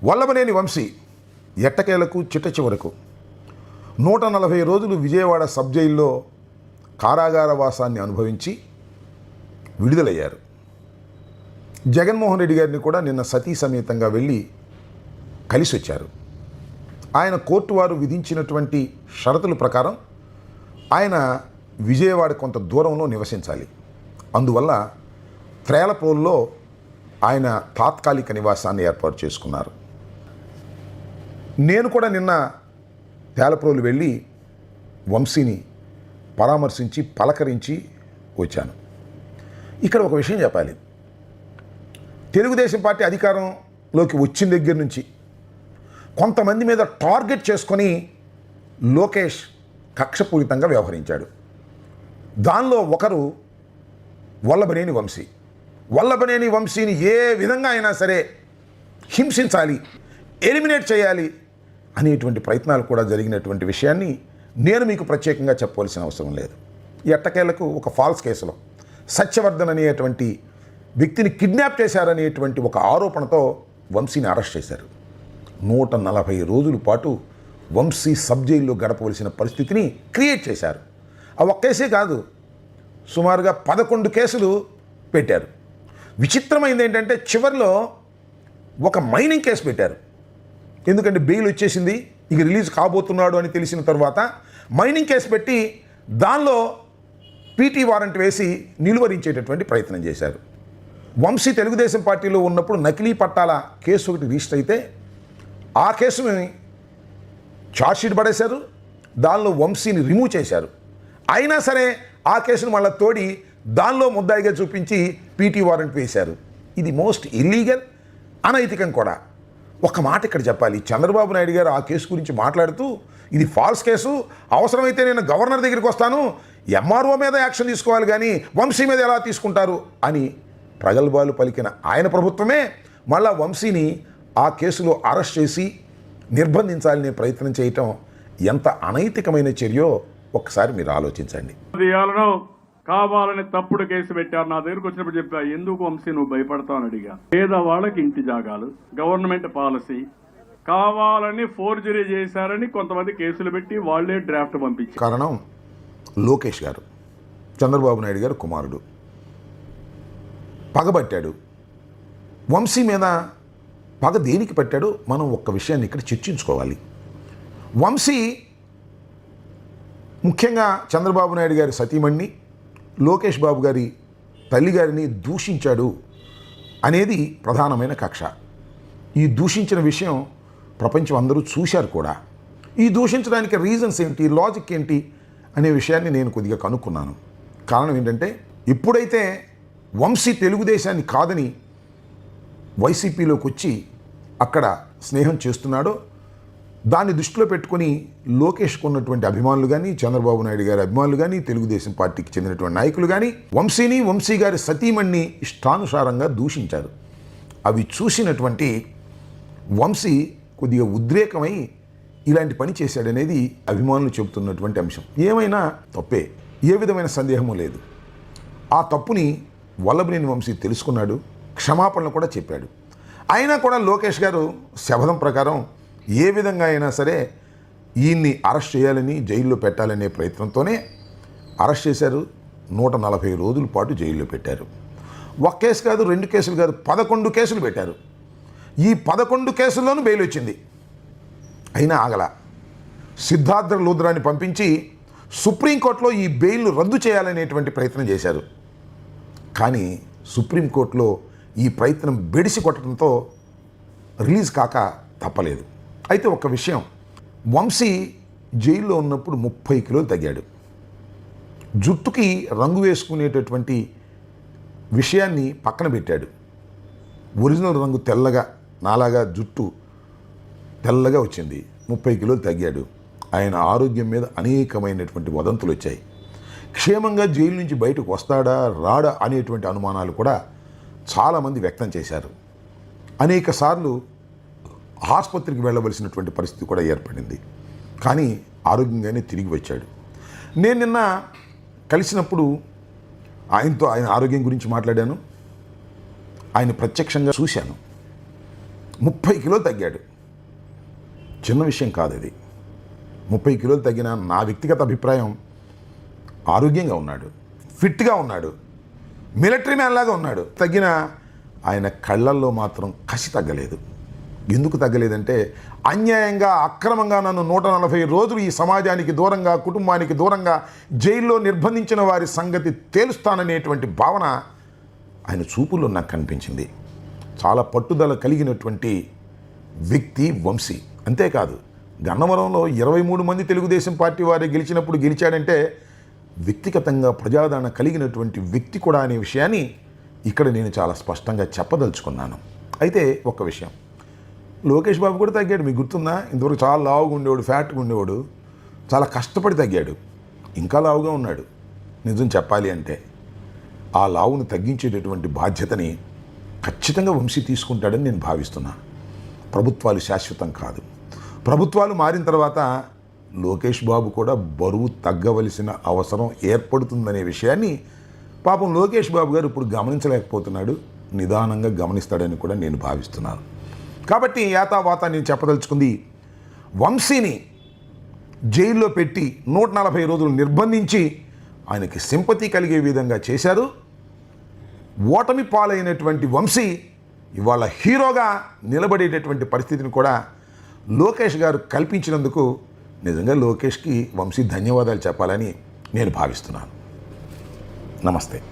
వల్లభనేని వంశీ ఎట్టకేలకు చిట్ట చివరకు 140 రోజులు విజయవాడ సబ్ జైల్లో కారాగార వాసాన్ని అనుభవించి విడుదలయ్యారు. జగన్మోహన్ రెడ్డి గారిని కూడా నిన్న సతీ సమేతంగా వెళ్ళి కలిసి వచ్చారు. ఆయన కోర్టు వారు విధించినటువంటి షరతుల ప్రకారం ఆయన విజయవాడ కొంత దూరంలో నివసించాలి. అందువల్ల త్రేలప్రోలులో ఆయన తాత్కాలిక నివాసాన్ని ఏర్పాటు చేసుకున్నారు. నేను కూడా నిన్న తేలప్రోలు వెళ్ళి వంశీని పరామర్శించి పలకరించి వచ్చాను. ఇక్కడ ఒక విషయం చెప్పాలి. తెలుగుదేశం పార్టీ అధికారంలోకి వచ్చిన దగ్గర నుంచి కొంతమంది మీద టార్గెట్ చేసుకొని లోకేష్ కక్షపూరితంగా వ్యవహరించాడు. దానిలో ఒకరు వల్లభనేని వంశీ. వల్లభనేని వంశీని ఏ విధంగా అయినా సరే హింసించాలి, ఎలిమినేట్ చేయాలి అనేటువంటి ప్రయత్నాలు కూడా జరిగినటువంటి విషయాన్ని నేను మీకు ప్రత్యేకంగా చెప్పవలసిన అవసరం లేదు. ఎట్టకేలకు ఒక ఫాల్స్ కేసులో సత్యవర్ధన్ అనేటువంటి వ్యక్తిని కిడ్నాప్ చేశారనేటువంటి ఒక ఆరోపణతో వంశీని అరెస్ట్ చేశారు. 140 రోజుల పాటు వంశీ సబ్ జైల్లో గడపవలసిన పరిస్థితిని క్రియేట్ చేశారు. ఆ ఒక్క కేసే కాదు, సుమారుగా 11 కేసులు పెట్టారు. విచిత్రమైంది ఏంటంటే చివరిలో ఒక మైనింగ్ కేసు పెట్టారు. ఎందుకంటే బెయిల్ వచ్చేసింది, ఇక రిలీజ్ కాబోతున్నాడు అని తెలిసిన తర్వాత మైనింగ్ కేసు పెట్టి దానిలో పీటీ వారెంట్ వేసి నిలువరించేటటువంటి ప్రయత్నం చేశారు. వంశీ తెలుగుదేశం పార్టీలో ఉన్నప్పుడు నకిలీ పట్టాల కేసు ఒకటి రిజిస్టర్ అయితే ఆ కేసుని ఛార్జ్షీట్ పడేశారు, దానిలో వంశీని రిమూవ్ చేశారు. అయినా సరే ఆ కేసును మళ్ళీ తోడి దానిలో ముద్దాయిగా చూపించి పీటీ వారెంట్ వేశారు. ఇది మోస్ట్ ఇల్లీగల్, అనైతికం కూడా. ఒక మాట ఇక్కడ చెప్పాలి. చంద్రబాబు నాయుడు గారు ఆ కేసు గురించి మాట్లాడుతూ ఇది ఫాల్స్ కేసు, అవసరమైతే నేను గవర్నర్ దగ్గరికి వస్తాను, ఎంఆర్ఓ మీద యాక్షన్ తీసుకోవాలి కానీ వంశీ మీద ఎలా తీసుకుంటారు అని ప్రగల్భాలు పలికిన ఆయన ప్రభుత్వమే మళ్ళా వంశీని ఆ కేసులో అరెస్ట్ చేసి నిర్బంధించాలనే ప్రయత్నం చేయటం ఎంత అనైతికమైన చర్యో ఒక్కసారి మీరు ఆలోచించండి. కావాలని తప్పుడు కేసు పెట్టారు. నా దగ్గరకు వచ్చినప్పుడు చెప్పా, ఎందుకు వంశీ నువ్వు భయపడతావు అని అడిగా. పేదవాళ్ళకి ఇంటి జాగాలు, గవర్నమెంట్ పాలసీ, కావాలని ఫోర్జరీ చేశారని కొంతమంది కేసులు పెట్టి వాళ్లే డ్రాఫ్ట్ పంపించారు. కారణం లోకేష్ గారు, చంద్రబాబు నాయుడు గారు కుమారుడు, పగబట్టాడు. వంశీ మీద పగ దేనికి పెట్టాడో మనం ఒక్క విషయాన్ని ఇక్కడ చర్చించుకోవాలి. వంశీ ముఖ్యంగా చంద్రబాబు నాయుడు గారి సతీమణిని, లోకేష్ బాబు గారి తల్లిగారిని దూషించాడు అనేది ప్రధానమైన కక్ష. ఈ దూషించిన విషయం ప్రపంచం అందరూ చూశారు కూడా. ఈ దూషించడానికి రీజన్స్ ఏంటి, లాజిక్ ఏంటి అనే విషయాన్ని నేను కొద్దిగా కనుక్కున్నాను. కారణం ఏంటంటే ఎప్పుడైతే వంశీ తెలుగుదేశాన్ని కాదని వైసీపీలోకి వచ్చి అక్కడ స్నేహం చేస్తున్నాడో దాన్ని దృష్టిలో పెట్టుకొని లోకేష్కు ఉన్నటువంటి అభిమానులు కానీ, చంద్రబాబు నాయుడు గారి అభిమానులు కానీ, తెలుగుదేశం పార్టీకి చెందినటువంటి నాయకులు కానీ వంశీని, వంశీ గారి సతీమణిని ఇష్టానుసారంగా దూషించారు. అవి చూసినటువంటి వంశీ కొద్దిగా ఉద్రేకమై ఇలాంటి పని చేశాడనేది అభిమానులు చెబుతున్నటువంటి అంశం. ఏమైనా తప్పే, ఏ విధమైన సందేహము లేదు. ఆ తప్పుని వల్లభనేని వంశీ తెలుసుకున్నాడు, క్షమాపణలు కూడా చెప్పాడు. అయినా కూడా లోకేష్ గారు శపథం ప్రకారం ఏ విధంగా అయినా సరే ఈయన్ని అరెస్ట్ చేయాలని, జైల్లో పెట్టాలనే ప్రయత్నంతోనే అరెస్ట్ చేశారు. 140 రోజుల పాటు జైల్లో పెట్టారు. ఒక కేసు కాదు, 2 కేసులు కాదు, 11 కేసులు పెట్టారు. ఈ 11 కేసుల్లోనూ బెయిల్ వచ్చింది. అయినా ఆగల. సిద్ధార్థ లూథ్రాని పంపించి సుప్రీంకోర్టులో ఈ బెయిల్ను రద్దు చేయాలనేటువంటి ప్రయత్నం చేశారు. కానీ సుప్రీంకోర్టులో ఈ ప్రయత్నం బెడిసి కొట్టడంతో రిలీజ్ కాక తప్పలేదు. అయితే ఒక విషయం, వంశీ జైల్లో ఉన్నప్పుడు 30 కిలోలు తగ్గాడు. జుట్టుకి రంగు వేసుకునేటటువంటి విషయాన్ని పక్కన పెట్టాడు. ఒరిజినల్ రంగు తెల్లగా, నాలాగా జుట్టు తెల్లగా వచ్చింది. 30 కిలోలు తగ్గాడు. ఆయన ఆరోగ్యం మీద అనేకమైనటువంటి వదంతులు వచ్చాయి. క్షేమంగా జైలు నుంచి బయటకు వస్తాడా రాడా అనేటువంటి అనుమానాలు కూడా చాలామంది వ్యక్తం చేశారు. అనేక సార్లు ఆసుపత్రికి వెళ్ళవలసినటువంటి పరిస్థితి కూడా ఏర్పడింది. కానీ ఆరోగ్యంగానే తిరిగి వచ్చాడు. నేను నిన్న కలిసినప్పుడు ఆయనతో ఆయన ఆరోగ్యం గురించి మాట్లాడాను. ఆయన ప్రత్యక్షంగా చూశాను. 30 కిలోలు తగ్గాడు. చిన్న విషయం కాదు ఇది. 30 కిలోలు తగ్గిన నా వ్యక్తిగత అభిప్రాయం ఆరోగ్యంగా ఉన్నాడు, ఫిట్గా ఉన్నాడు, మిలిటరీ మ్యాన్ లాగా ఉన్నాడు. తగ్గిన ఆయన కళ్ళల్లో మాత్రం కసి తగ్గలేదు. ఎందుకు తగ్గలేదంటే అన్యాయంగా అక్రమంగా నన్ను 140 రోజులు ఈ సమాజానికి దూరంగా, కుటుంబానికి దూరంగా జైల్లో నిర్బంధించిన వారి సంగతి తేలుస్తాననేటువంటి భావన ఆయన చూపుల్లో నాకు కనిపించింది. చాలా పట్టుదల కలిగినటువంటి వ్యక్తి వంశీ. అంతేకాదు, గన్నవరంలో 23 మంది తెలుగుదేశం పార్టీ వారే గెలిచినప్పుడు గెలిచాడంటే వ్యక్తిగతంగా ప్రజాదరణ కలిగినటువంటి వ్యక్తి కూడా అనే విషయాన్ని ఇక్కడ నేను చాలా స్పష్టంగా చెప్పదలుచుకున్నాను. అయితే ఒక్క విషయం, లోకేష్ బాబు కూడా తగ్గాడు. మీకు గుర్తుందా? ఇంతవరకు చాలా లావుగా ఉండేవాడు, ఫ్యాట్గా ఉండేవాడు, చాలా కష్టపడి తగ్గాడు. ఇంకా లావుగా ఉన్నాడు. నిజం చెప్పాలి అంటే ఆ లావును తగ్గించేటటువంటి బాధ్యతని ఖచ్చితంగా వంశీ తీసుకుంటాడని నేను భావిస్తున్నాను. ప్రభుత్వాలు శాశ్వతం కాదు. ప్రభుత్వాలు మారిన తర్వాత లోకేష్ బాబు కూడా బరువు తగ్గవలసిన అవసరం ఏర్పడుతుందనే విషయాన్ని పాపం లోకేష్ బాబు గారు ఇప్పుడు గమనించలేకపోతున్నాడు. నిదానంగా గమనిస్తాడని కూడా నేను భావిస్తున్నాను. కాబట్టి యాతావాత నేను చెప్పదలుచుకుంది, వంశీని జైల్లో పెట్టి 140 రోజులు నిర్బంధించి ఆయనకి సింపతి కలిగే విధంగా చేశారు. ఓటమి పాలైనటువంటి వంశీ ఇవాళ హీరోగా నిలబడేటటువంటి పరిస్థితిని కూడా లోకేష్ గారు కల్పించినందుకు నిజంగా లోకేష్కి వంశీ ధన్యవాదాలు చెప్పాలని నేను భావిస్తున్నాను. నమస్తే.